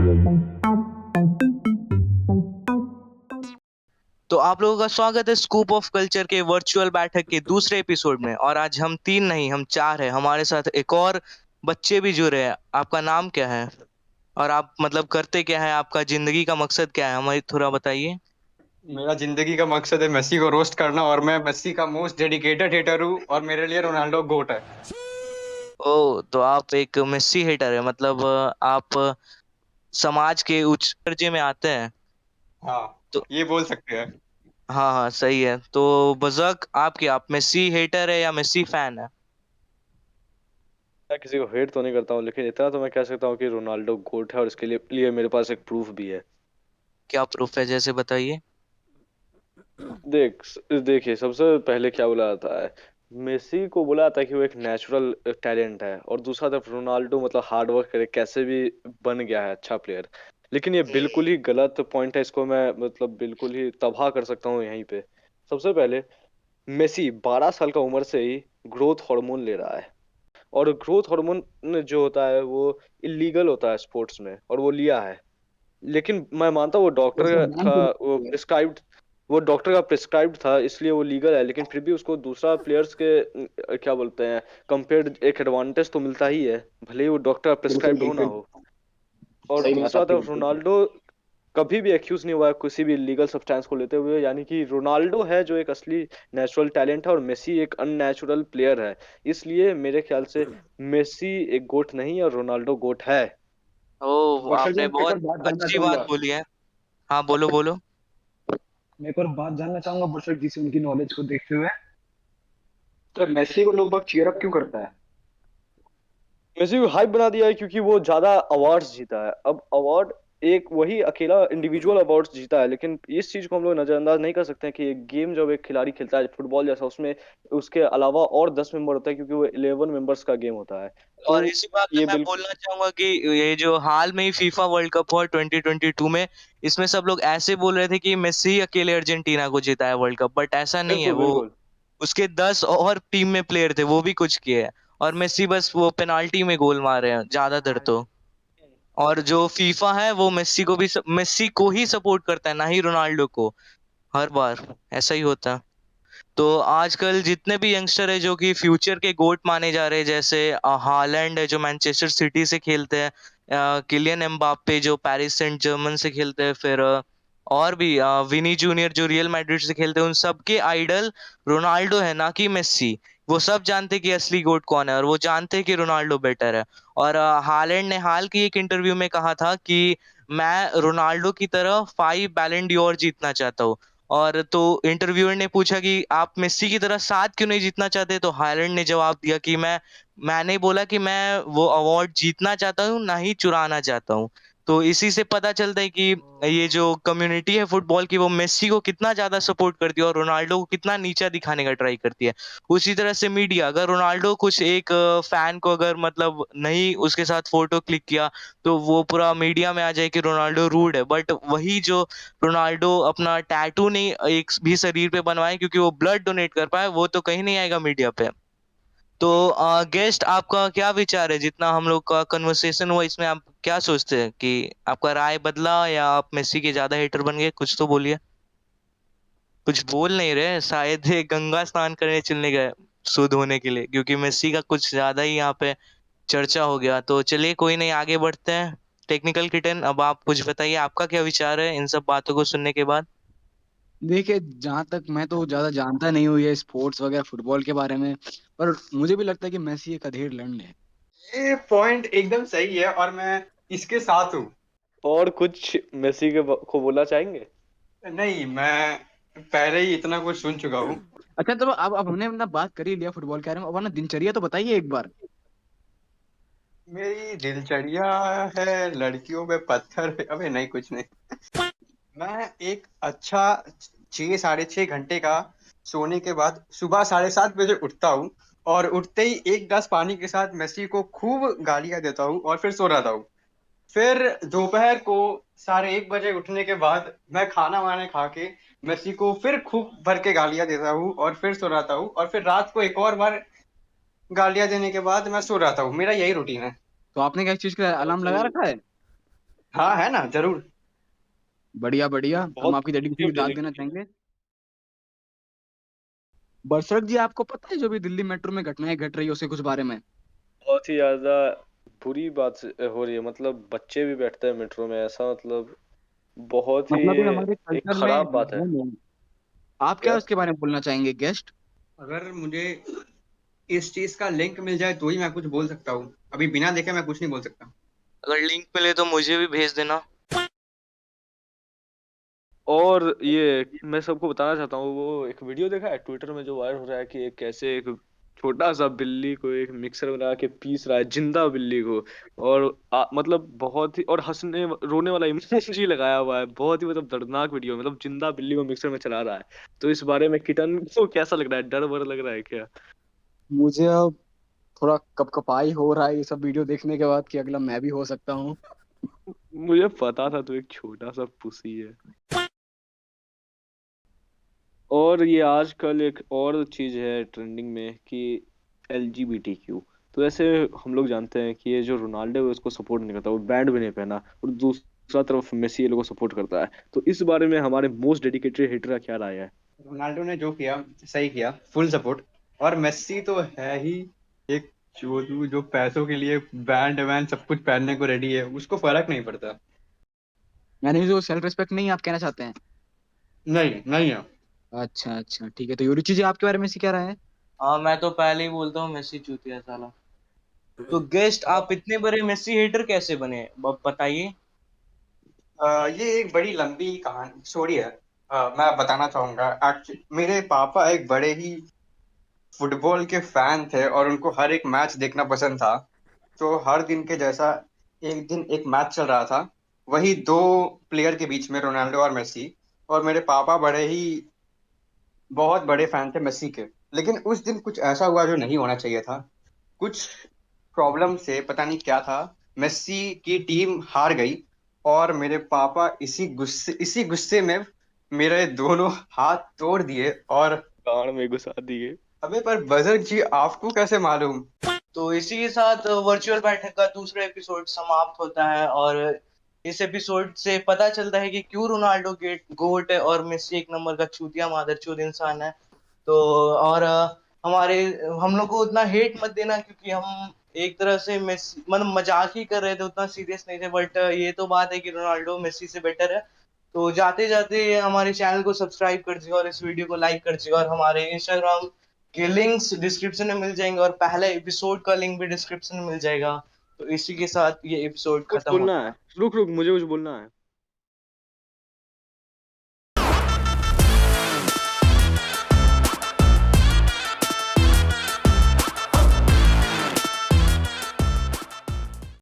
तो आप लोगों का स्वागत है स्कूप ऑफ कल्चर के वर्चुअल बैठक के दूसरे एपिसोड में। और आज हम तीन नहीं, हम चार हैं। हमारे साथ एक और बच्चे भी जुड़े हैं। आपका नाम क्या है और आप मतलब करते क्या है? आपका जिंदगी का मकसद क्या है, हमें थोड़ा बताइए। मेरा जिंदगी का मकसद है मेसी को रोस्ट करना और मैं मेसी का मोस्ट डेडिकेटेड हेटर हूँ और मेरे लिए रोनाल्डो गोट है। ओ, तो आप एक मेस्सी हेटर है, मतलब आप समाज के उच्च दर्जे में आते हैं। हाँ, तो ये बोल सकते हैं। हाँ हाँ, सही है। तो बजक, आप मेस्सी हेटर है या मेस्सी फैन है? मैं किसी को हेट तो नहीं करता हूँ, लेकिन इतना तो मैं कह सकता हूँ कि रोनाल्डो गोट है, और इसके लिए मेरे पास एक प्रूफ भी है। क्या प्रूफ है, जैसे बताइए। देखिए, सबसे पहले क्या बोला जाता है, मेसी को बोला जाता है कि वो एक नेचुरल टैलेंट है, और दूसरा तरफ रोनाल्डो मतलब हार्ड वर्क करे कैसे भी बन गया है अच्छा प्लेयर। लेकिन ये बिल्कुल ही गलत पॉइंट है, इसको मैं मतलब बिल्कुल ही तबाह कर सकता हूँ यहीं पे। सबसे पहले, मेसी 12 साल का उम्र से ही ग्रोथ हार्मोन ले रहा है, और ग्रोथ हार्मोन जो होता है वो इलीगल होता है स्पोर्ट्स में, और वो लिया है। लेकिन मैं मानता हूँ वो तो उसको डॉक्टर बैन का क्यों वो किया? प्रिस्क्राइब्ड वो डॉक्टर का प्रिस्क्राइब्ड था, इसलिए वो लीगल है। लेकिन फिर भी उसको दूसरा प्लेयर्स के क्या बोलते हैं, कंपेयर्ड एक एडवांटेज तो मिलता ही है, भले ही वो डॉक्टर बिल्कुल प्रिस्क्राइब्ड हो ना बिल्कुल हो। और सही बात दूसरा आपकी तरफ बिल्कुल सही। रोनाल्डो कभी भी एक्यूज नहीं हुआ है किसी भी इलीगल सब्सटेंस को लेते हुए, यानी कि रोनाल्डो है जो एक असली नेचुरल टैलेंट है, और मेसी एक अननेचुरल प्लेयर है। इसलिए मेरे ख्याल से मेसी एक गोट नहीं है और रोनाल्डो गोट है। ओ, वर्षा जी, आपने मैं एक बहुत और बात जानना अच्छी बात चाहूंगा। बोली है। हाँ, बोलो बोलो। मैं एक और बात जानना चाहूंगा वर्षा जी से, उनकी नॉलेज को देखते हुए। तो मेसी को लोग बाग चीयर अप क्यों करता है? मेसी को हाइप बना दिया है क्योंकि वो ज्यादा अवार्ड्स जीता है। अब अवार्ड एक वही अकेला इंडिविजुअल अवार्ड्स जीता है, लेकिन इस चीज को हम लोग नजरअंदाज नहीं कर सकते हैं कि एक गेम जब एक खिलाड़ी खेलता है फुटबॉल जैसा, उसमें उसके अलावा और 10 मेंबर होता है, क्योंकि वो 11 मेंबर्स का गेम होता है। तो और इसी बात में ये मैं बिल्कुल बोलना चाहूंगा कि ये जो हाल में ही फीफा वर्ल्ड कप हुआ 2022 में, इसमें सब लोग ऐसे बोल रहे थे कि मेस्सी ही अकेले अर्जेंटीना को जीता है वर्ल्ड कप, बट ऐसा नहीं है। बिल्कुल वो बिल्कुल उसके 10 और टीम में प्लेयर थे, वो भी कुछ किए हैं। और मेस्सी बस वो पेनाल्टी में गोल मारे हैं ज्यादातर तो। और जो फीफा है वो मेस्सी को ही सपोर्ट करता है, ना ही रोनाल्डो को। हर बार ऐसा ही होता है। तो आजकल जितने भी यंगस्टर है जो कि फ्यूचर के गोट माने जा रहे हैं, जैसे हालैंड है जो मैनचेस्टर सिटी से खेलते हैं, किलियन एम्बाप्पे जो पेरिस सेंट जर्मन से खेलते हैं, फिर और भी विनी जूनियर जो रियल मैड्रिड से खेलते हैं, उन सबके आइडल रोनाल्डो है, ना कि मेस्सी। वो सब जानते हैं कि असली गोट कौन है, और वो जानते हैं कि रोनाल्डो बेटर है। और हालैंड ने हाल की एक इंटरव्यू में कहा था कि मैं रोनाल्डो की तरह 5 बैलन डोर जीतना चाहता हूँ। और तो इंटरव्यूअर ने पूछा कि आप मेस्सी की तरह 7 क्यों नहीं जीतना चाहते, तो हायलैंड ने जवाब दिया कि मैंने बोला कि मैं वो अवार्ड जीतना चाहता हूँ, ना ही चुराना चाहता हूँ। तो इसी से पता चलता है कि ये जो कम्युनिटी है फुटबॉल की, वो मेस्सी को कितना ज्यादा सपोर्ट करती है और रोनाल्डो को कितना नीचा दिखाने का ट्राई करती है। उसी तरह से मीडिया, अगर रोनाल्डो कुछ एक फैन को अगर मतलब नहीं उसके साथ फोटो क्लिक किया, तो वो पूरा मीडिया में आ जाए कि रोनाल्डो रूड है। बट वही जो रोनाल्डो अपना टैटू नहीं एक भी शरीर पे बनवाए क्योंकि वो ब्लड डोनेट कर पाए, वो तो कहीं नहीं आएगा मीडिया पे। तो गेस्ट, आपका क्या विचार है? जितना हम लोग का कन्वर्सेशन हुआ, इसमें आप क्या सोचते हैं कि आपका राय बदला या आप मेसी के ज्यादा हेटर बन गए? कुछ तो बोलिए। कुछ बोल नहीं रहे, शायद ये गंगा स्नान करने चलने गए शुद्ध होने के लिए, क्योंकि मेसी का कुछ ज्यादा ही यहाँ पे चर्चा हो गया। तो चलिए, कोई नहीं, आगे बढ़ते हैं। टेक्निकल किटन, अब आप कुछ बताइए, आपका क्या विचार है इन सब बातों को सुनने के बाद? देखिए, जहां तक मैं तो ज्यादा जानता नहीं हूँ ये स्पोर्ट्स वगैरह फुटबॉल के बारे में, पर मुझे भी लगता है कि मेसी एक अधेड़ लंड है। ये पॉइंट एकदम सही है और मैं इसके साथ हूँ। और कुछ मेसी को बोलना चाहेंगे? नहीं, मैं पहले ही इतना कुछ सुन चुका हूँ। अच्छा, तो अब हमने अपना बात कर ही लिया फुटबॉल के बारे में, अब अपना दिनचर्या तो बताइए एक बार। मेरी दिनचर्या है लड़कियों पे पत्थर। अबे नहीं, कुछ नहीं। मैं एक अच्छा 6 साढ़े 6 घंटे का सोने के बाद सुबह 7:30 बजे उठता हूँ और उठते ही एक गिलास पानी के साथ मेसी को खूब गालियां देता हूँ और फिर सो जाता हूँ। फिर दोपहर को 1:30 बजे उठने के बाद मैं खाना वाना खा के मेसी को फिर खूब भर के गालियां देता हूँ और फिर सो जाता हूँ और फिर रात को एक और बार गालियां देने के बाद मैं सो जाता हूँ। मेरा यही रूटीन है। तो आपने क्या चीज का अलार्म लगा रखा है? हाँ है ना, जरूर। बढ़िया बढ़िया, हम बहुत आपकी डेडिकेशन की दाद देना डेडिकेटेड। चाहेंगे। बरसरक जी, आपको पता है जो भी दिल्ली मेट्रो में घटनाएं घट रही है उसके कुछ बारे में? बहुत ही ज्यादा बुरी बात हो रही है, मतलब बच्चे भी बैठते हैं मेट्रो में, ऐसा मतलब बहुत ही मतलब ये हमारे एक कल्चर में खराब बात है। है नहीं। आप क्या क्या? उसके बारे में बोलना चाहेंगे गेस्ट? अगर मुझे इस चीज का लिंक मिल जाए तो ही मैं कुछ बोल सकता हूँ, अभी बिना देखे मैं कुछ नहीं बोल सकता। अगर लिंक मिले तो मुझे भी भेज देना। और ये मैं सबको बताना चाहता हूँ, वो एक वीडियो देखा है ट्विटर में जो वायरल हो रहा है कि एक कैसे एक छोटा सा बिल्ली को एक मिक्सर में लगा के पीस रहा है, जिंदा बिल्ली को। और मतलब बहुत ही, और हंसने रोने वाला इमोजी लगाया हुआ है, बहुत ही मतलब दर्दनाक वीडियो, मतलब जिंदा बिल्ली को मिक्सर में चला रहा है। तो इस बारे में किटन को कैसा लग रहा है, डर वर लग रहा है क्या? मुझे अब थोड़ा कपकपाई हो रहा है ये सब वीडियो देखने के बाद कि अगला मैं भी हो सकता हूँ। मुझे पता था तू एक छोटा सा पुसी है। और ये आजकल एक और चीज है ट्रेंडिंग में कि LGBTQ। तो ऐसे हम लोग जानते हैं कि ये जो रोनाल्डो है उसको सपोर्ट नहीं करता, वो बैंड भी नहीं पहना, और दूसरा तरफ मेसी ये लोगों को सपोर्ट करता है। तो इस बारे में हमारे मोस्ट डेडिकेटेड हिटर का क्या राय है? रोनाल्डो ने जो किया सही किया, फुल सपोर्ट। और मेस्सी तो है ही एक चोदू, जो पैसों के लिए बैंड वैंड सब कुछ पहनने को रेडी है, उसको फर्क नहीं पड़ता। यानी जो सेल्फ रिस्पेक्ट नहीं, आप कहना चाहते हैं? नहीं नहीं है। अच्छा अच्छा, ठीक है। तो योरुचि जी, आपके बारे में से क्या राय है? हाँ, मैं तो पहले ही बोलता हूँ मेसी चूतिया साला। तो गेस्ट, आप इतने बड़े मेसी हेटर कैसे बने, बताइए। ये एक बड़ी लंबी कहानी स्टोरी है। मैं बताना चाहूंगा। एक्चुअली मेरे पापा एक बड़े ही फुटबॉल के फैन थे और उनको हर एक मैच देखना पसंद था। तो हर दिन के जैसा एक दिन एक मैच चल रहा था, वही दो प्लेयर के बीच में, रोनाल्डो और मेसी। और मेरे पापा बड़े ही बहुत बड़े फैन थे मेसी के। लेकिन उस दिन कुछ ऐसा हुआ जो नहीं होना चाहिए था। कुछ प्रॉब्लम से, पता नहीं क्या था, मेसी की टीम हार गई। और मेरे पापा इसी गुस्से में मेरे दोनों हाथ तोड़ दिए। और गाड़ में घुसा दिए। अबे पर बजर जी, आपको कैसे मालूम? तो इसी के साथ वर्चुअल बैठक का दूसरा एपिसोड समाप्त होता है, और इस एपिसोड से पता चलता है कि क्यों रोनाल्डो गेट गोट है और मेसी एक नंबर का चूतिया मादरचोद इंसान है। तो और हमारे हम लोग को उतना हेट मत देना, क्योंकि हम एक तरह से मेसी मतलब मजाक ही कर रहे थे, उतना सीरियस नहीं थे। बट ये तो बात है कि रोनाल्डो मेसी से बेटर है। तो जाते जाते हमारे चैनल को सब्सक्राइब कर दीजिए और इस वीडियो को लाइक कर दीजिए, और हमारे इंस्टाग्राम के लिंक्स डिस्क्रिप्शन में मिल जाएंगे, और पहले एपिसोड का लिंक भी डिस्क्रिप्शन में मिल जाएगा। तो इसी के साथ ये एपिसोड कुछ खत्म बोलना होता है? है। रुक रुक, मुझे कुछ बोलना है।